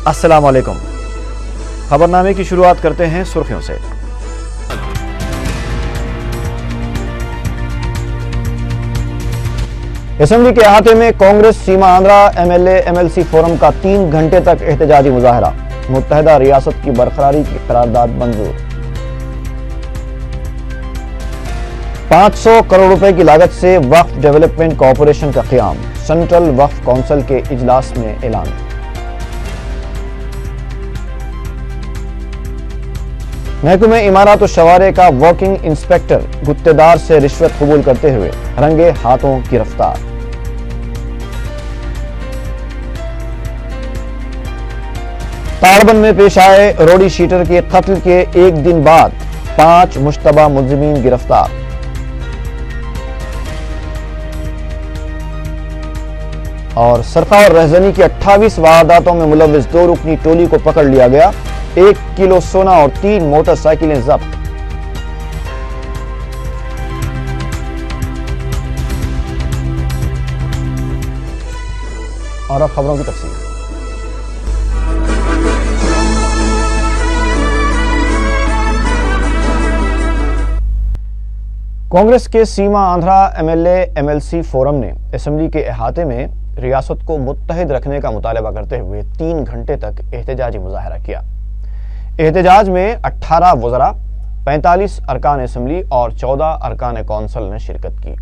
अस्सलाम वालेकुम। खबरनामे की शुरुआत करते हैं सुर्खियों से। असेंबली के अहाते में कांग्रेस सीमा आंध्रा एमएलए एमएलसी फोरम का 3 घंटे तक एहतजाजी मुजाहरा। मुत्तहिदा रियासत की बरकरारी की करारदाद मंजूर। 500 करोड़ रुपए की लागत से वक्फ डेवलपमेंट कॉरपोरेशन का क़याम। सेंट्रल वक्फ काउंसिल के इजलास में ऐलान। महकमे इमारत और शवारे का वर्किंग इंस्पेक्टर गुत्तेदार से रिश्वत कबूल करते हुए रंगे हाथों गिरफ्तार। ताड़बन में पेश आए रोडी शीटर के कत्ल के एक दिन बाद 5 मुश्तबा मुल्जिमीन गिरफ्तार। और सरका और रहजनी की 28 वारदातों में मुलव्विस 2 रुकनी टोली को पकड़ लिया गया। 1 किलो सोना और 3 मोटरसाइकिलें जब्त। और अब खबरों की तफसील। कांग्रेस के सीमा आंध्रा एमएलए एमएलसी फोरम ने असेंबली के अहाते में रियासत को मुत्तहिद रखने का मुतालबा करते हुए 3 घंटे तक एहतजाजी मुजाहरा किया। एहतजाज में 18 वज़रा, 45 अरकान असेंबली और 14 अरकान कौंसिल ने शिरकत की।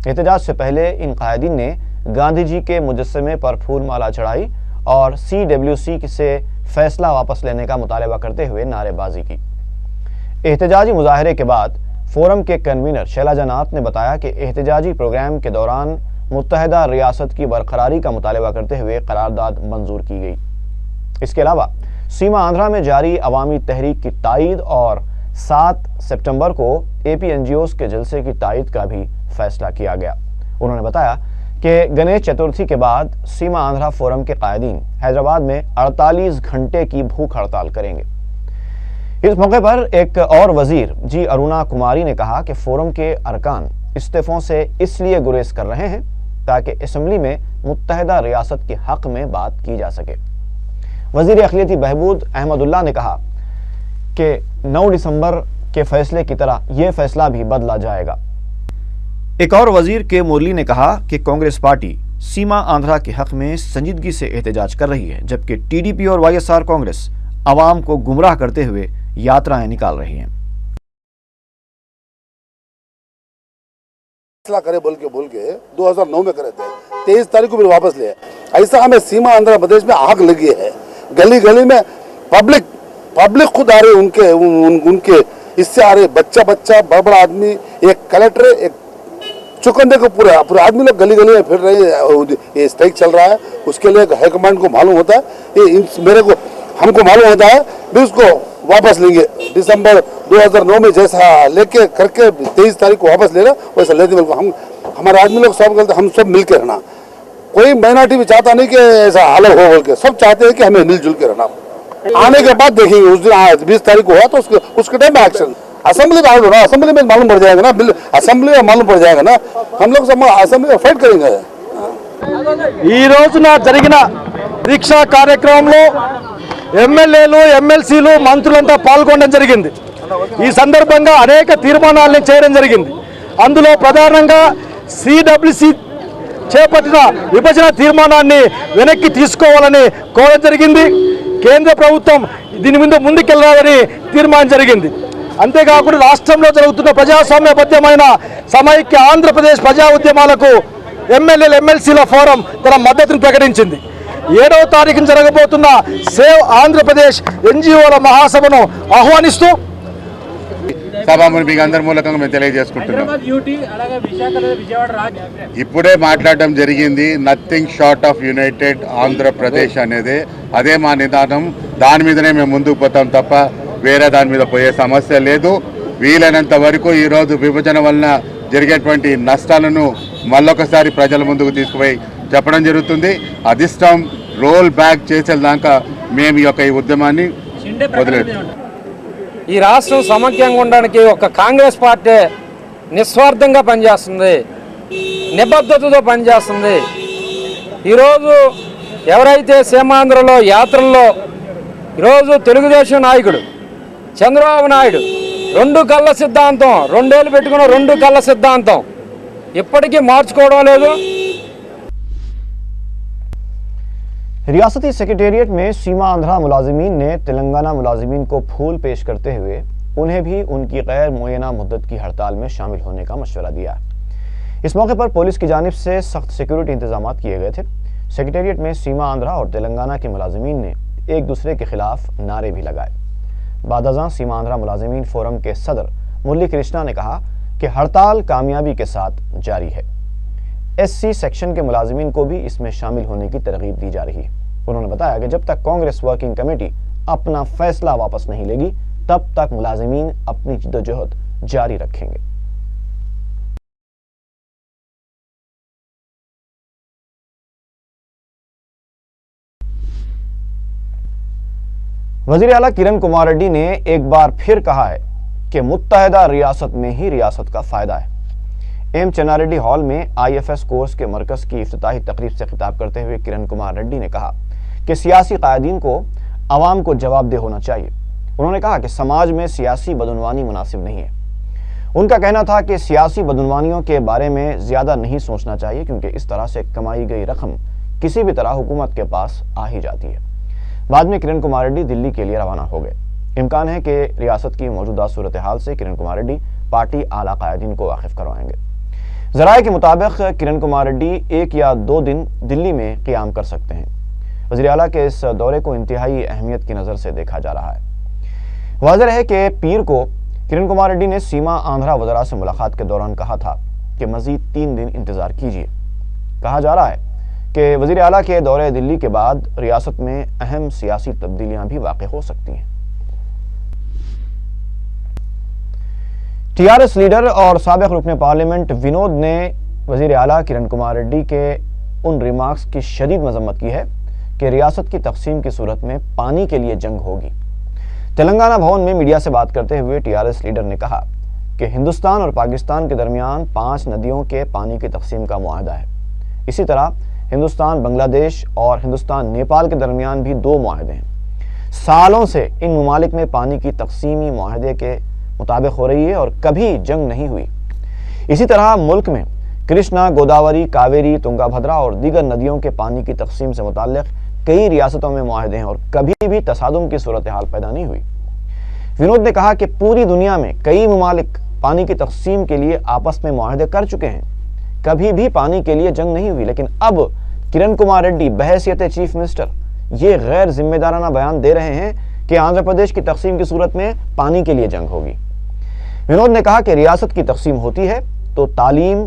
एहतजाज से पहले इन कायदीन ने गांधी जी के मुजस्समे पर फूल माला चढ़ाई और CWC से फैसला वापस लेने का मुतालबा करते हुए नारेबाजी की। एहतजाजी मुजाहरे के बाद फोरम के कन्वीनर शैलजा नाथ ने बताया कि एहतजाजी प्रोग्राम के दौरान मुत्तहिदा रियासत की बरकरारी का मुतालबा करते हुए करारदाद मंजूर की गई। इसके अलावा सीमा आंध्रा में जारी अवामी तहरीक की तायीद और 7 सितंबर को APNGOs के जलसे की तायीद का भी फैसला किया गया। उन्होंने बताया कि गणेश चतुर्थी के बाद सीमा आंध्रा फोरम के कायदीन हैदराबाद में 48 घंटे की भूख हड़ताल करेंगे। इस मौके पर एक और वजीर जी अरुणा कुमारी ने कहा कि फोरम के अरकान इस्तीफों से इसलिए गुरेज कर रहे हैं ताकि असेंबली में मुत्तहिदा रियासत के हक में बात की जा सके। वजीर अखिलती बहबूद अहमदुल्लाह ने कहा कि 9 दिसंबर के फैसले की तरह यह फैसला भी बदला जाएगा। एक और वजीर के मुरली ने कहा कि कांग्रेस पार्टी सीमा आंध्रा के हक में संजीदगी से एहतजाज कर रही है, जबकि TDP और YSR कांग्रेस अवाम को गुमराह करते हुए यात्राएं निकाल रही हैं। फैसला करे बोल के 2009 में करे थे, 23 तारीख को फिर वापस लिए। ऐसा हमें सीमा आंध्र प्रदेश में आग लगी है। गली गली में पब्लिक खुद आ रही, उनके इससे आ रहे बच्चा बड़ा आदमी, एक कलेक्टर, एक चुकंदे को पूरे आदमी लोग गली गली में फिर रहे हैं। ये स्ट्राइक चल रहा है, उसके लिए हाईकमांड को मालूम होता है, ये हमको मालूम होता है, भी उसको वापस लेंगे। दिसंबर 2009 में जैसा लेके करके 23 तारीख को वापस लेना, वैसा लेते बिल्कुल। हम हमारे आदमी लोग सब गलते, हम सब मिल के रहना। कोई माइनॉरिटी भी चाहता नहीं कि ऐसा हालत हो बोल के, सब चाहते हैं कि हमें मिलजुल के रहना। आने के बाद देखेंगे, उस दिन 20 तारीख को हुआ तो उसके टाइम में एक्शन। असेंबली में आओ ना, असेंबली में मालूम पड़ जाएगा ना, असेंबली में मालूम पड़ जाएगा ना, हम लोग सब असेंबली में फाइट करेंगे। ఈ రోజున జరిగిన దీక్షా కార్యక్రమంలో ఎమ్మెల్యేలు, ఎమ్మెల్సీలు, మంత్రులంతా పాల్గొనడం జరిగింది। ఈ సందర్భంగా అనేక తీర్మానాలను చేయడం జరిగింది। అందులో ప్రధానంగా CWC చేపట్టిన విభజన తీర్మానాన్ని వెనక్కి తీసుకోవాలని కోరడం జరిగింది। కేంద్ర ప్రభుత్వం దీని మీద ముందుకెళ్లాలని తీర్మానం జరిగింది। అంతేకాకుండా రాష్ట్రంలో జరుగుతున్న ప్రజాస్వామ్యబద్ధమైన సమైక్య ఆంధ్రప్రదేశ్ ప్రజా ఉద్యమాలకు ఎమ్మెల్యేల ఎమ్మెల్సీల ఫోరం తన మద్దతును ప్రకటించింది। 7వ తారీఖున జరగబోతున్న సేవ్ ఆంధ్రప్రదేశ్ NGOల మహాసభను ఆహ్వానిస్తూ సభాముని మీకు అందరి మూలకంగా మేము తెలియజేసుకుంటున్నాం। ఇప్పుడే మాట్లాడడం జరిగింది, nothing short of United Andhra Pradesh అనేది, అదే మా నిదానం। దాని మీదనే మేము ముందుకు పోతాం తప్ప వేరే దాని మీద పోయే సమస్య లేదు। వీలైనంత వరకు ఈరోజు విభజన వలన జరిగేటువంటి నష్టాలను మళ్ళొకసారి ప్రజల ముందుకు తీసుకుపోయి చెప్పడం జరుగుతుంది। అధిష్టం రోల్ బ్యాక్ చేసేదాకా మేము ఈ ఉద్యమాన్ని వదిలేదు। ఈ రాష్ట్రం సమగ్రంగా ఉండడానికి ఒక కాంగ్రెస్ పార్టీ నిస్వార్థంగా పనిచేస్తుంది, నిబద్ధతతో పనిచేస్తుంది। ఈరోజు ఎవరైతే సీమాంధ్రలో యాత్రల్లో ఈరోజు తెలుగుదేశం నాయకుడు చంద్రబాబు నాయుడు రెండు కళ్ళ సిద్ధాంతం, 2 ఏళ్ళు పెట్టుకున్న 2 కళ్ళ సిద్ధాంతం ఇప్పటికీ మార్చుకోవడం లేదు. रियासती सेक्रेटेरिएट में सीमा आंध्रा मुलाजिमीन ने तेलंगाना मुलाजिमीन को फूल पेश करते हुए उन्हें भी उनकी गैर मुय्यना मुद्दत की हड़ताल में शामिल होने का मशवरा दिया। इस मौके पर पुलिस की जानिब से सख्त सिक्योरिटी इंतजाम किए गए थे। सेक्रेटेरिएट में सीमा आंध्रा और तेलंगाना के मुलाजिमीन ने एक दूसरे के खिलाफ नारे भी लगाए। बादअज़ां सीमा आंध्रा मुलाजिमीन फोरम के सदर मुरली कृष्णा ने कहा कि हड़ताल कामयाबी के साथ जारी है। SC सेक्शन के मुलाजिमीन को भी इसमें शामिल होने की तरगीब दी जा रही है। उन्होंने बताया कि जब तक कांग्रेस वर्किंग कमेटी अपना फैसला वापस नहीं लेगी तब तक मुलाजिमीन अपनी जद्दोजहद जारी रखेंगे। वजीर आला किरण कुमार रेड्डी ने एक बार फिर कहा है कि मुत्तहिदा रियासत में ही रियासत का फायदा है। एम चन्नारेड्डी हॉल में IFS कोर्स के मरकज की इफ्तिताही तकरीब से खिताब करते हुए किरण कुमार रेड्डी ने कहा कि सियासी कायदीन को अवाम को जवाबदेह होना चाहिए। उन्होंने कहा कि समाज में सियासी बदनवानी मुनासिब नहीं है। उनका कहना था कि सियासी बदनवानियों के बारे में ज्यादा नहीं सोचना चाहिए क्योंकि इस तरह से कमाई गई रकम किसी भी तरह हुकूमत के पास आ ही जाती है। बाद में किरण कुमार रेड्डी दिल्ली के लिए रवाना हो गए। इम्कान है कि रियासत की मौजूदा सूरत हाल से किरण कुमार रेड्डी पार्टी आला कायदीन को वाकिफ करवाएंगे। ज़राए के मुताबिक किरण कुमार रेड्डी 1 या 2 दिन दिल्ली में क़याम कर सकते हैं। वज़ीर आला के इस दौरे को इंतहाई अहमियत की नज़र से देखा जा रहा है। वाज़ेह है कि पीर को किरण कुमार रेड्डी ने सीमा आंध्रा वज़रा से मुलाकात के दौरान कहा था कि मज़ीद 3 दिन इंतज़ार कीजिए। कहा जा रहा है कि वज़ीर आला के दौरे दिल्ली के बाद रियासत में अहम सियासी तब्दीलियाँ भी वाक़ हो सकती हैं। TRS लीडर और साबिक़ रुकन पार्लियामेंट विनोद ने वज़ीर आला किरण कुमार रेड्डी के उन रिमार्क्स की शदीद मजम्मत की है कि रियासत की तकसीम की सूरत में पानी के लिए जंग होगी। तेलंगाना भवन में मीडिया से बात करते हुए TRS लीडर ने कहा कि हिंदुस्तान और पाकिस्तान के दरमियान 5 नदियों के पानी की तकसीम का मुआहदा है। इसी तरह हिंदुस्तान बांग्लादेश और हिंदुस्तान नेपाल के दरमियान भी 2 मुआहदे हैं। सालों से इन ममालिक में पानी की तकसीमी मुआहदे के मुताबिक हो रही है और कभी जंग नहीं हुई। इसी तरह मुल्क में कृष्णा, गोदावरी, कावेरी, तुंगाभद्रा और दीगर नदियों के पानी की तकसीम से मुताल्लिक कई रियासतों में मुआहदे हैं और कभी भी तसादुम की सूरत हाल पैदा नहीं हुई। विनोद ने कहा कि पूरी दुनिया में कई ममालिक पानी की तकसीम के लिए आपस में मुआहदे कर चुके हैं, कभी भी पानी के लिए जंग नहीं हुई। लेकिन अब किरण कुमार रेड्डी बहैसियत चीफ मिनिस्टर ये गैर जिम्मेदाराना बयान दे रहे हैं कि आंध्र प्रदेश की तकसीम की सूरत में पानी के लिए जंग होगी। विनोद ने कहा कि रियासत की तकसीम होती है तो तालीम,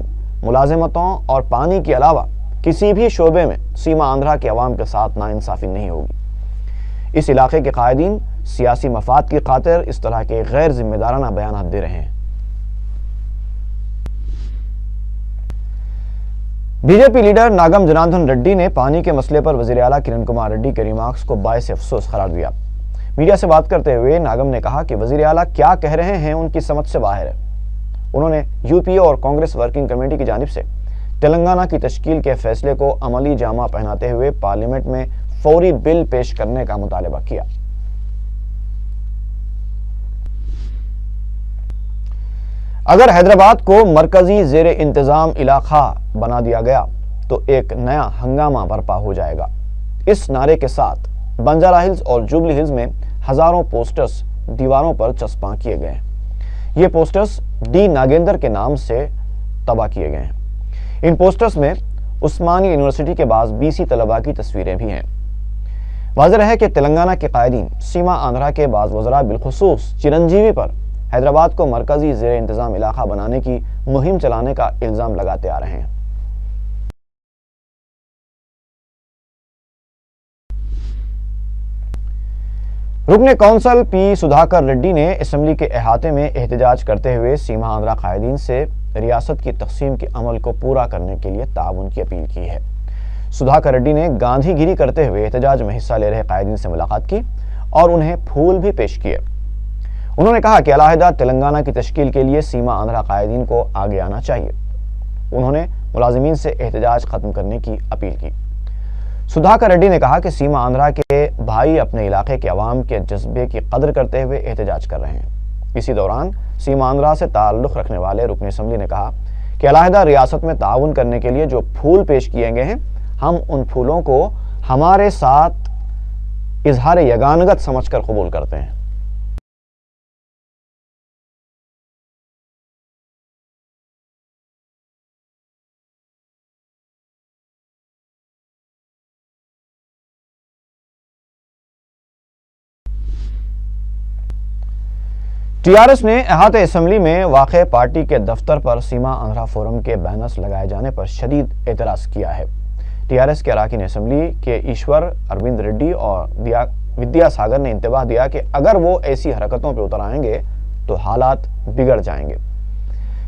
मुलाजिमतों और पानी के अलावा किसी भी शोबे में सीमा आंध्रा के अवाम के साथ नाइंसाफी नहीं होगी। इस इलाके के कायदीन सियासी मफाद की खातिर इस तरह के गैर जिम्मेदाराना बयान दे रहे हैं। बीजेपी लीडर नागम जनार्दन रेड्डी ने पानी के मसले पर वज़ीर आला किरण कुमार रेड्डी के रिमार्क्स को बाइस अफसोस करार दिया। मीडिया से बात करते हुए नागम ने कहा कि वज़ीर आला क्या कह रहे हैं उनकी समझ से बाहर है। उन्होंने यूपीए और कांग्रेस वर्किंग कमेटी की जानिब से तेलंगाना की तश्कील के फैसले को अमली जामा पहनाते हुए पार्लियामेंट में फौरी बिल पेश करने का मुतालबा किया। अगर हैदराबाद को मरकजी ज़ेर इंतज़ाम इलाका बना दिया गया तो एक नया हंगामा बर्पा हो जाएगा। इस नारे के साथ बंजारा हिल्स और जुबली हिल्स में हजारों पोस्टर्स दीवारों पर चस्पा किए गए हैं। ये पोस्टर्स डी नागेंद्र के नाम से तबाह किए गए हैं। इन पोस्टर्स में उस्मानी यूनिवर्सिटी के बाद BC तलबा की तस्वीरें भी हैं। वाज़ेह है कि तेलंगाना के कायदीन सीमा आंध्रा के बाज़ वज़रा बिलखुसूस चिरंजीवी पर हैदराबाद को मरकजी ज़ेर इंतज़ाम इलाका बनाने की मुहिम चलाने का इल्ज़ाम लगाते आ रहे हैं। रुकने कौंसल P सुधाकर रेड्डी ने असेंबली के अहाते में एहतजाज करते हुए सीमा आंध्रा कायदीन से रियासत की तकसीम के अमल को पूरा करने के लिए ताउन की अपील की है। सुधाकर रेड्डी ने गांधीगिरी करते हुए एहतजाज में हिस्सा ले रहे कायदीन से मुलाकात की और उन्हें फूल भी पेश किए। उन्होंने कहा कि अलहदा तेलंगाना की तश्कील के लिए सीमा आंध्रा कायदीन को आगे आना चाहिए। उन्होंने मुलाजिमीन से एहतजाज खत्म करने की अपील की। सुधाकर रेड्डी ने कहा कि सीमा आंध्रा के भाई अपने इलाके के अवाम के जज्बे की कदर करते हुए एहतजाज कर रहे हैं। इसी दौरान सीमा आंध्रा से ताल्लुक़ रखने वाले रुकन असम्बली ने कहा कि अलहदा रियासत में ताउन करने के लिए जो फूल पेश किए गए हैं, हम उन फूलों को हमारे साथ इजहार यगानगत समझकर कबूल करते हैं। टीआरएस ने अहाते असम्बली में वाक़े पार्टी के दफ्तर पर सीमा आंध्रा फोरम के बैनर्स लगाए जाने पर शदीद एतराज़ किया है। टीआरएस के अरकान असम्बली के ईश्वर अरविंद रेड्डी और विद्या सागर ने इंतबाह दिया कि अगर वो ऐसी हरकतों पर उतर आएंगे तो हालात बिगड़ जाएंगे।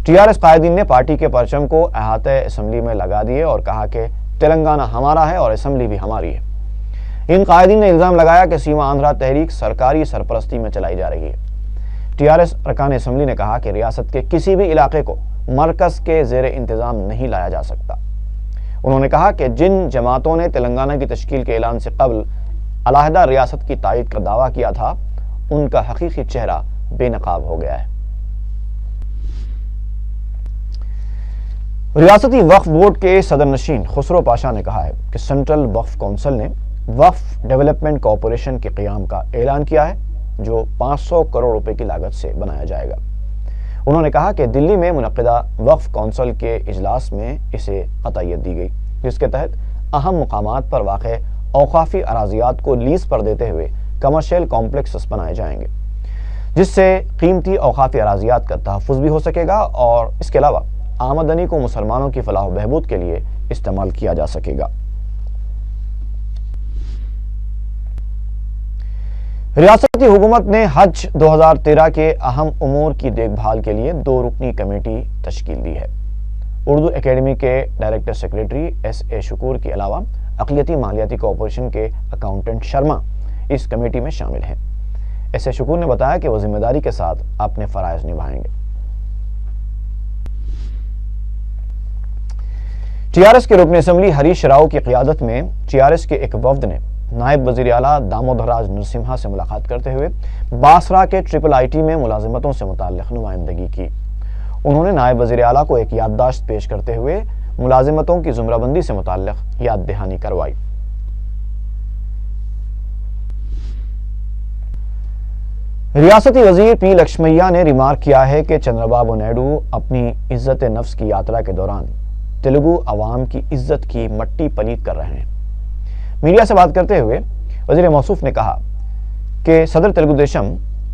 टीआरएस कायदीन ने पार्टी के परचम को अहाते असम्बली में लगा दिए और कहा कि तेलंगाना हमारा है और असम्बली भी हमारी है। इन कायदीन ने इल्ज़ाम लगाया कि सीमा आंध्रा तहरीक सरकारी सरपरस्ती में चलाई जा रही है। टीआरएस अरकान असम्बली ने कहा कि रियासत के किसी भी इलाके को मरकज़ के ज़ेर इंतज़ाम नहीं लाया जा सकता। उन्होंने कहा कि जिन जमातों ने तेलंगाना की तश्कील के ऐलान से कबल अलहदा रियासत की तायद का दावा किया था, उनका हकीकी चेहरा बेनकाब हो गया है। रियासती वक्फ बोर्ड के सदर नशीन खुसरो पाशा ने कहा है कि सेंट्रल वक्फ काउंसिल ने वक्फ डेवलपमेंट कॉरपोरेशन के क़याम का ऐलान किया है, जो 500 करोड़ रुपए की लागत से बनाया जाएगा। उन्होंने कहा कि दिल्ली में मुनक़िदा वक्फ काउंसिल के इजलास में इसे क़तईयत दी गई, जिसके तहत अहम मुकामात पर वाक़े औक़ाफ़ी अराज़ियात को लीज़ पर देते हुए कमर्शियल कॉम्प्लेक्सेस बनाए जाएंगे, जिससे कीमती औक़ाफ़ी अराज़ियात का तहफ़्फ़ुज़ भी हो सकेगा और इसके अलावा आमदनी को मुसलमानों की फलाह व बहबूद के लिए इस्तेमाल किया जा सकेगा। रियासती हुकूमत ने हज 2013 के अहम उमूर की देखभाल के लिए 2 रुकनी कमेटी तश्कील दी है। उर्दू एकेडमी के डायरेक्टर सेक्रेटरी S.A. शकूर के अलावा अक़लियती मालियाती कॉरपोरेशन के अकाउंटेंट शर्मा इस कमेटी में शामिल हैं। S.A. शकूर ने बताया कि वो जिम्मेदारी के साथ अपने फ़राइज़ निभाएंगे। टीआरएस के रुकन असम्बली हरीश राव की क़ियादत में टीआरएस के एक वफ़द ने नायब वज़ीर आला दामोदराज नरसिम्हा से मुलाकात करते हुए बासरा के IIIT में मुलाजिमतों से मुताल्लिक़ नुमाइंदगी की। उन्होंने नायब वज़ीर आला को एक याददाश्त पेश करते हुए मुलाजिमतों की ज़ुमराबंदी से मुताल्लिक़ याद दहानी करवाई। रियासती वज़ीर P. लक्ष्मैया ने रिमार्क किया है कि चंद्रबाबू नायडू अपनी इज़्ज़त नफ्स की यात्रा के दौरान तेलुगु अवाम की इज़्ज़त की मट्टी पलीत कर रहे हैं। मीडिया से बात करते हुए वज़ीर मौसूफ ने कहा कि सदर तेलुगु देशम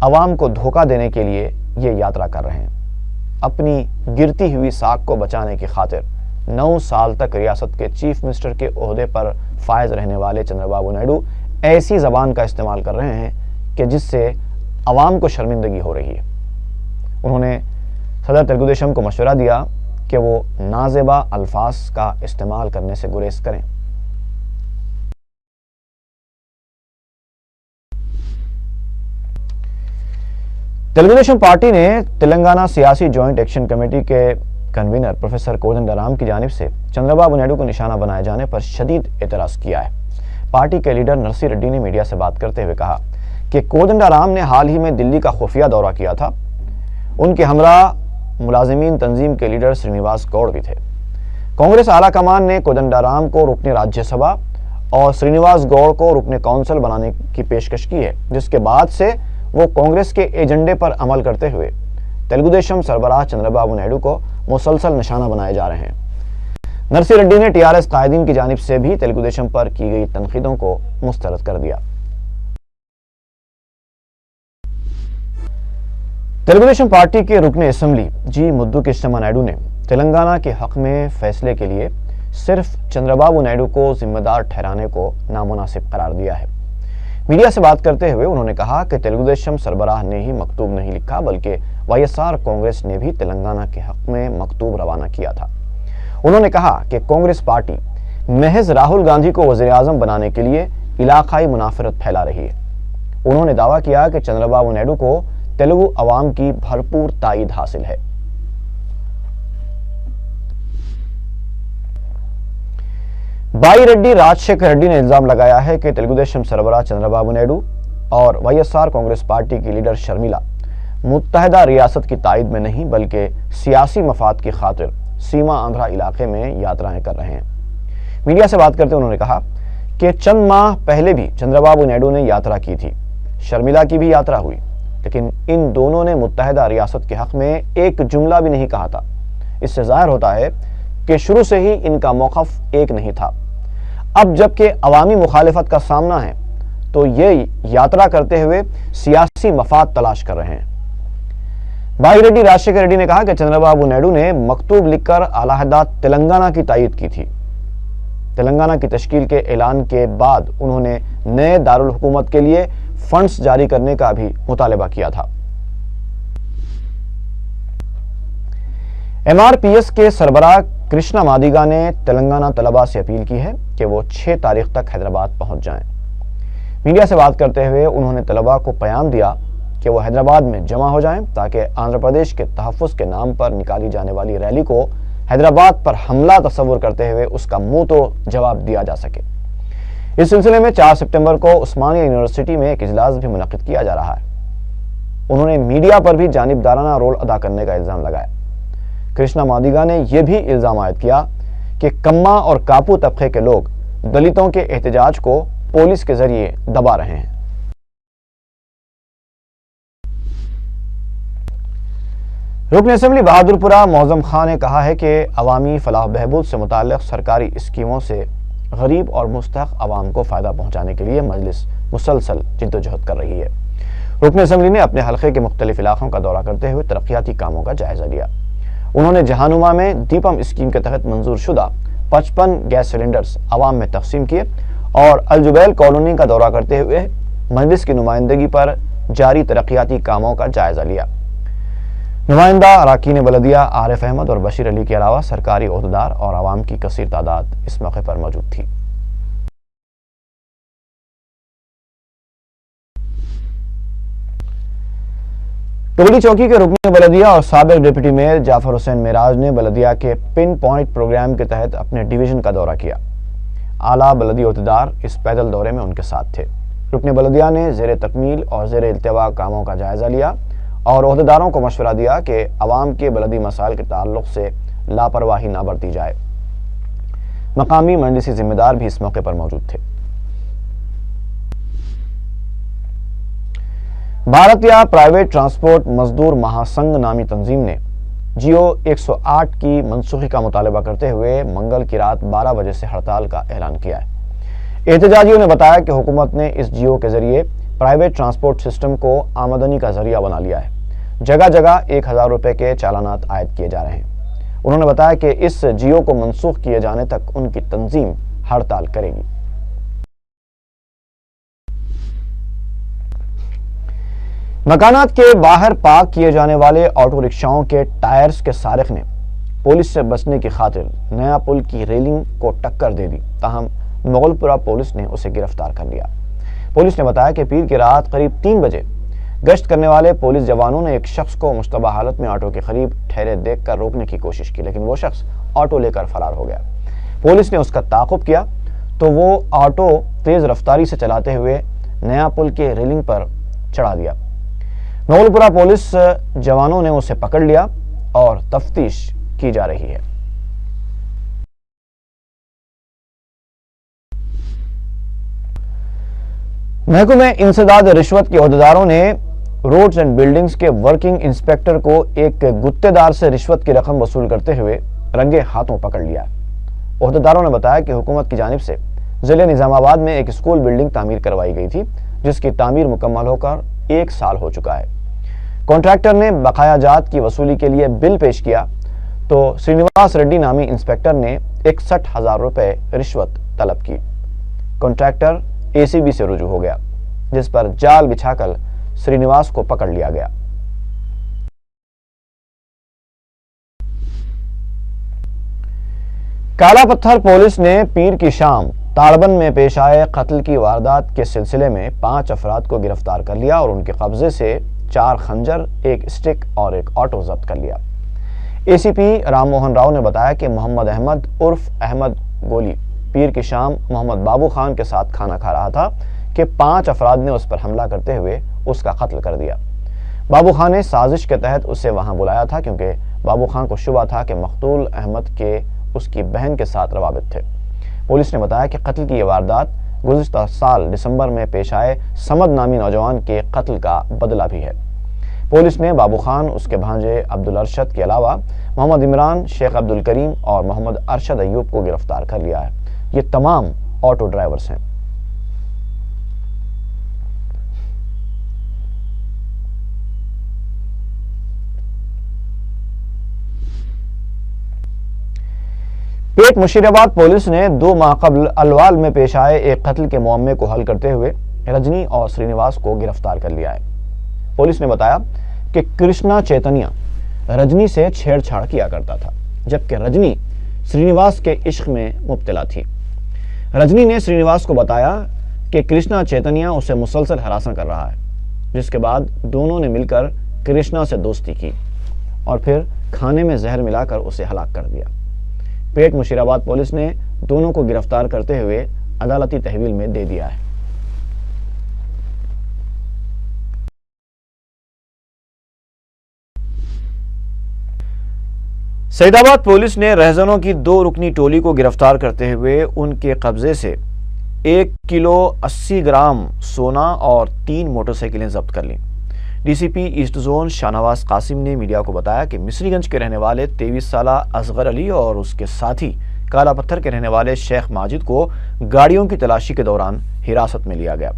अवाम को धोखा देने के लिए ये यात्रा कर रहे हैं। अपनी गिरती हुई साख को बचाने की खातिर 9 साल तक रियासत के चीफ मिनिस्टर के ओहदे पर फायज रहने वाले चंद्रबाबू नायडू ऐसी ज़बान का इस्तेमाल कर रहे हैं कि जिससे अवाम को शर्मिंदगी हो रही है। उन्होंने सदर तेलुगु देशम को मशवरा दिया कि वो नाज़ेबा अल्फाज का इस्तेमाल करने से गुरेज करें। तेलुगु देशम पार्टी ने तेलंगाना सियासी जॉइंट एक्शन कमेटी के कन्वीनर प्रोफेसर कोदंडराम की जानिब से चंद्रबाबू नायडू को निशाना बनाए जाने पर शदीद एतराज़ किया है। पार्टी के लीडर नरसी रेड्डी ने मीडिया से बात करते हुए कहा कि कोदंडराम ने हाल ही में दिल्ली का खुफिया दौरा किया था। उनके हमरा मुलाजिमीन तंजीम के लीडर श्रीनिवास गौड़ भी थे। कांग्रेस आला कमान ने कोदंडराम को रुकने राज्यसभा और श्रीनिवास गौड़ को रुकने काउंसिल बनाने की पेशकश की है, जिसके बाद से वो कांग्रेस के एजेंडे पर अमल करते हुए तेलुगु देशम सरबराह चंद्रबाबू नायडू को मुसलसल निशाना बनाए जा रहे हैं। नरसी रेड्डी ने टीआरएस कायदीन की जानिब से भी तेलुगु देशम पर की गई तनकीदों को मुस्तरद कर दिया। तेलुगु देशम पार्टी के रुकने असम्बली जी मुद्दू कृष्णमा नायडू ने तेलंगाना के हक में फैसले के लिए सिर्फ चंद्रबाबू नायडू को जिम्मेदार ठहराने को नामुनासिब करार दिया है। मीडिया से बात करते हुए उन्होंने कहा कि तेलुगु देशम सरबराह ने ही मकतूब नहीं लिखा, बल्कि वाईएसआर कांग्रेस ने भी तेलंगाना के हक में मकतूब रवाना किया था। उन्होंने कहा कि कांग्रेस पार्टी महज राहुल गांधी को वज़ीर आज़म बनाने के लिए इलाकाई मुनाफरत फैला रही है। उन्होंने दावा किया कि चंद्रबाबू नायडू को तेलुगु अवाम की भरपूर ताईद हासिल है। बाई रेड्डी राजशेखर रेड्डी ने इल्जाम लगाया है कि तेलुगुदेशम सरबराह चंद्रबाबू नायडू और वाईएसआर कांग्रेस पार्टी की लीडर शर्मिला मुत्तहदा रियासत की ताईद में नहीं बल्कि सियासी मफाद की खातिर सीमा आंध्रा इलाके में यात्राएं कर रहे हैं। मीडिया से बात करते उन्होंने कहा कि चंद माह पहले भी चंद्रबाबू नायडू ने यात्रा की थी, शर्मिला की भी यात्रा हुई, लेकिन इन दोनों ने मुत्तहदा रियासत के हक में एक जुमला भी नहीं कहा था। इससे जाहिर होता है कि शुरू से ही इनका मौक़िफ़ एक नहीं था। अब जबकि अवामी मुखालिफत का सामना है तो ये यात्रा करते हुए सियासी मफाद तलाश कर रहे हैं। बाई रेड्डी राजशेखर रेड्डी ने कहा कि चंद्रबाबू नायडू ने मकतूब लिखकर अलहदा तेलंगाना की तायीद की थी। तेलंगाना की तश्कील के ऐलान के बाद उन्होंने नए दारुल हुकूमत के लिए फंड्स जारी करने का भी मुतालबा किया था। MRPS के सरबराह कृष्णा मादिगा ने तेलंगाना तलबा से अपील की है कि वो 6 तारीख तक हैदराबाद पहुंच जाएं। मीडिया से बात करते हुए उन्होंने तलबा को पैगाम दिया कि वो हैदराबाद में जमा हो जाएं ताकि आंध्र प्रदेश के तहफ़्फ़ुज़ के नाम पर निकाली जाने वाली रैली को हैदराबाद पर हमला तस्वुर करते हुए उसका मुंह तोड़ जवाब दिया जा सके। इस सिलसिले में 4 सितंबर को उस्मानिया यूनिवर्सिटी में एक इजलास भी मुनक़िद किया जा रहा है। उन्होंने मीडिया पर भी जानिबदाराना रोल अदा करने का इल्ज़ाम लगाया। कृष्णा मादिगा ने यह भी इल्ज़ाम आयद किया कि कम्मा और कापू तबके के लोग दलितों के एहतजाज को पुलिस के जरिए दबा रहे हैं। रुकन असेंबली बहादुरपुरा मौज़म खान ने कहा है कि अवामी फलाह बहबूद से मुताल्लिक़ सरकारी स्कीमों से गरीब और मुस्तहक़ आवाम को फ़ायदा पहुँचाने के लिए मजलिस मुसलसल जिद्दोजहद कर रही है। रुकन असेंबली ने अपने हल्के के मुख्तलिफ इलाक़ों का दौरा करते हुए तरक्याती कामों का जायज़ा लिया। उन्होंने जहानुमा में दीपम स्कीम के तहत मंजूर शुदा 55 गैस सिलेंडर्स आवाम में तकसीम किए और अलजुबैल कॉलोनी का दौरा करते हुए मजलिस की नुमाइंदगी पर जारी तरक्याती कामों का जायज़ा लिया। नुमाइंदा अराकीन बलदिया आरिफ अहमद और बशीर अली के अलावा सरकारी ओहदेदार और आवाम की कसीर तादाद इस मौके पर मौजूद थी। टोली चौकी के रुकन बलदिया और साबिक डिप्टी मेयर जाफर हुसैन मेराज ने बलदिया के पिन पॉइंट प्रोग्राम के तहत अपने डिवीजन का दौरा किया। आला बलदी ओहदेदार इस पैदल दौरे में उनके साथ थे। रुकन बलदिया ने ज़ेर तकमील और ज़ेर इल्तिवा कामों का जायज़ा लिया और ओहदेदारों को मशवरा दिया कि अवाम के बलदी मसाइल के ताल्लुक़ से लापरवाही ना बरती जाए। मकामी मजलिसी जिम्मेदार भी इस मौके पर मौजूद थे। भारतीय प्राइवेट ट्रांसपोर्ट मजदूर महासंघ नामी तंजीम ने जियो 108 की मनसूखी का मुतालबा करते हुए मंगल की रात 12 बजे से हड़ताल का ऐलान किया है। एहतजाजियों ने बताया कि हुकूमत ने इस जियो के जरिए प्राइवेट ट्रांसपोर्ट सिस्टम को आमदनी का जरिया बना लिया है। जगह जगह 1000 रुपए के चालानात आयद किए जा रहे हैं। उन्होंने बताया कि इस जियो को मनसूख किए जाने तक उनकी तंजीम हड़ताल करेगी। मकानात के बाहर पार्क किए जाने वाले ऑटो रिक्शाओं के टायर्स के सारिक ने पुलिस से बचने की खातिर नया पुल की रेलिंग को टक्कर दे दी, ताहम मुगलपुरा पुलिस ने उसे गिरफ्तार कर लिया। पुलिस ने बताया कि पीर की रात करीब 3 बजे गश्त करने वाले पुलिस जवानों ने एक शख्स को मुश्तबा हालत में ऑटो के करीब ठहरे देखकर रोकने की कोशिश की, लेकिन वो शख्स ऑटो लेकर फरार हो गया। पुलिस ने उसका ताक़ुब किया तो वो ऑटो तेज रफ्तारी से चलाते हुए नया पुल के रेलिंग पर चढ़ा दिया। मुगलपुरा पुलिस जवानों ने उसे पकड़ लिया और तफ्तीश की जा रही है। महकमे इंसदाद रिश्वत के ओहदेदारों ने रोड्स एंड बिल्डिंग्स के वर्किंग इंस्पेक्टर को एक गुत्तेदार से रिश्वत की रकम वसूल करते हुए रंगे हाथों पकड़ लिया। ओहदेदारों ने बताया कि हुकूमत की जानिब से जिले निजामाबाद में एक स्कूल बिल्डिंग तामीर करवाई गई थी, जिसकी तामीर मुकम्मल होकर 1 साल हो चुका है। कॉन्ट्रैक्टर ने बकाया जात की वसूली के लिए बिल पेश किया तो श्रीनिवास रेड्डी नामी इंस्पेक्टर ने 61,000 रुपए रिश्वत तलब की। कॉन्ट्रैक्टर ACB से रुजू हो गया, जिस पर जाल बिछाकर श्रीनिवास को पकड़ लिया गया। काला पत्थर पुलिस ने पीर की शाम ताड़बन में पेश आए कत्ल की वारदात के सिलसिले में 5 अफराद को गिरफ्तार कर लिया और उनके कब्जे से 4 खंजर, 1 स्टिक और 1 ऑटो जब्त कर लिया। ACP राम मोहन राव ने बताया कि मोहम्मद अहमद उर्फ अहमद गोली پیر کی شام محمد بابو خان کے ساتھ کھانا کھا رہا تھا کہ 5 افراد نے اس پر حملہ کرتے ہوئے اس کا قتل کر دیا۔ بابو خان نے سازش کے تحت اسے وہاں بلایا تھا کیونکہ بابو خان کو شبہ تھا کہ مقتول احمد کے اس کی بہن کے ساتھ روابط تھے۔ پولیس نے بتایا کہ قتل کی یہ واردات گزشتہ سال دسمبر میں پیش آئے سمد نامی نوجوان کے قتل کا بدلہ بھی ہے۔ پولیس نے بابو خان، اس کے بھانجے عبدالارشد کے علاوہ محمد عمران، شیخ عبدالکریم اور محمد ارشد ایوب کو گرفتار کر لیا ہے۔ یہ تمام آٹو ڈرائیورز ہیں۔ پیٹ مشیرآباد پولیس نے 2 ماہ قبل الوال میں پیش آئے ایک قتل کے معمے کو حل کرتے ہوئے رجنی اور سرینیواس کو گرفتار کر لیا ہے۔ پولیس نے بتایا کہ کرشنا چیتنیا رجنی سے چھیڑ چھاڑ کیا کرتا تھا، جبکہ رجنی سرینیواس کے عشق میں مبتلا تھی۔ رجنی نے سرینیواس کو بتایا کہ کرشنا چیتنیا اسے مسلسل ہراساں کر رہا ہے، جس کے بعد دونوں نے مل کر کرشنا سے دوستی کی اور پھر کھانے میں زہر ملا کر اسے ہلاک کر دیا۔ پیٹ مشیرآباد پولیس نے دونوں کو گرفتار کرتے ہوئے عدالتی تحویل میں دے دیا ہے۔ سعید آباد پولیس نے رہزنوں کی 2 رکنی ٹولی کو گرفتار کرتے ہوئے ان کے قبضے سے 1 کلو 80 گرام سونا اور 3 موٹر سائیکلیں ضبط کر لیں۔ ڈی سی پی ایسٹ زون شاہنواز قاسم نے میڈیا کو بتایا کہ مصری گنج کے رہنے والے 23 سالہ اصغر علی اور اس کے ساتھی کالا پتھر کے رہنے والے شیخ ماجد کو گاڑیوں کی تلاشی کے دوران حراست میں لیا گیا۔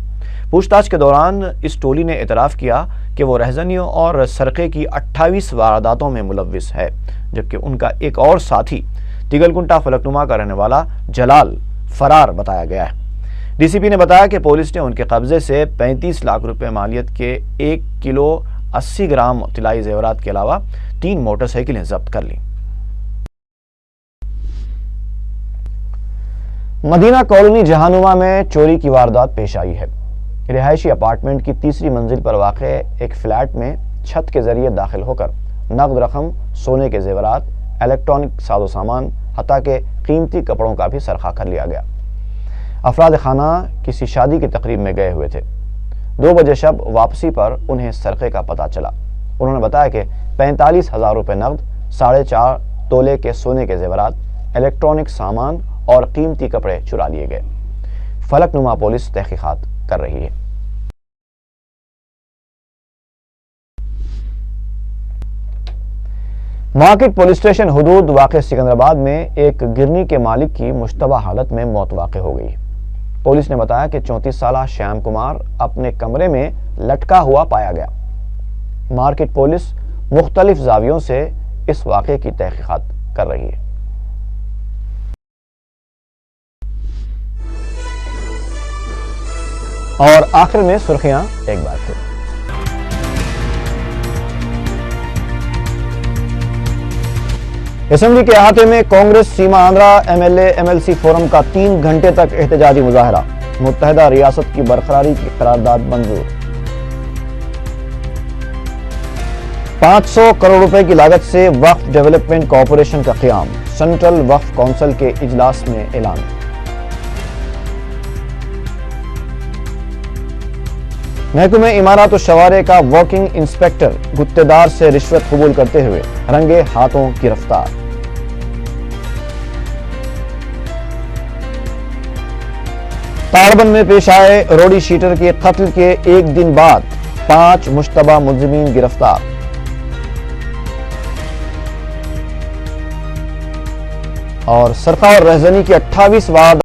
پوچھ تاچھ کے دوران اس ٹولی نے اعتراف کیا کہ وہ رہزنیوں اور سرقے کی 28 وارداتوں میں ملوث ہے، جبکہ ان کا ایک اور ساتھی تگل کنٹا فلکنما کا رہنے والا جلال فرار بتایا گیا ہے۔ ڈی سی پی نے بتایا کہ پولیس نے ان کے قبضے سے 35 لاکھ روپے مالیت کے 1 کلو 80 گرام طلائی زیورات کے علاوہ 3 موٹر سائیکلیں ضبط کر لیں۔ مدینہ کالونی جہانما میں چوری کی واردات پیش آئی ہے۔ رہائشی اپارٹمنٹ کی 3ری منزل پر واقع ایک فلیٹ میں چھت کے ذریعے داخل ہو کر نقد رقم، سونے کے زیورات، الیکٹرانک ساز و سامان، حتیٰ کہ قیمتی کپڑوں کا بھی سرقہ کر لیا گیا۔ افراد خانہ کسی شادی کی تقریب میں گئے ہوئے تھے۔ 2 بجے شب واپسی پر انہیں سرقے کا پتہ چلا۔ انہوں نے بتایا کہ 45,000 روپے نقد، 4.5 تولے کے سونے کے زیورات، الیکٹرانک سامان اور قیمتی کپڑے چرا لیے گئے۔ فلک نما پولیس تحقیقات کر رہی ہے۔ مارکیٹ پولیس اسٹیشن حدود واقع سکندرآباد میں ایک گرنی کے مالک کی مشتبہ حالت میں موت واقع ہو گئی۔ پولیس نے بتایا کہ 34 سالہ شیام کمار اپنے کمرے میں لٹکا ہوا پایا گیا۔ مارکیٹ پولیس مختلف زاویوں سے اس واقعے کی تحقیقات کر رہی ہے۔ اور آخر میں سرخیاں ایک بار پھر۔ اسمبلی کے احاطے میں Congress Seema Andhra M L A M L C forum کا 3 گھنٹے تک احتجاجی مظاہرہ، متحدہ ریاست کی برقراری کی قرارداد منظور۔ 500 کروڑ روپے کی لاگت سے وقف ڈیولپمنٹ کارپوریشن کا قیام، سینٹرل وقف کونسل کے اجلاس میں اعلان۔ محکمہ عمارات و شوارع کا ورکنگ انسپیکٹر گتے دار سے رشوت قبول کرتے ہوئے رنگے ہاتھوں گرفتار۔ تاڑبن میں پیش آئے روڈی شیٹر کے قتل کے 1 دن بعد 5 مشتبہ ملزمین گرفتار۔ اور سرقہ اور رہزنی کی 28 واردات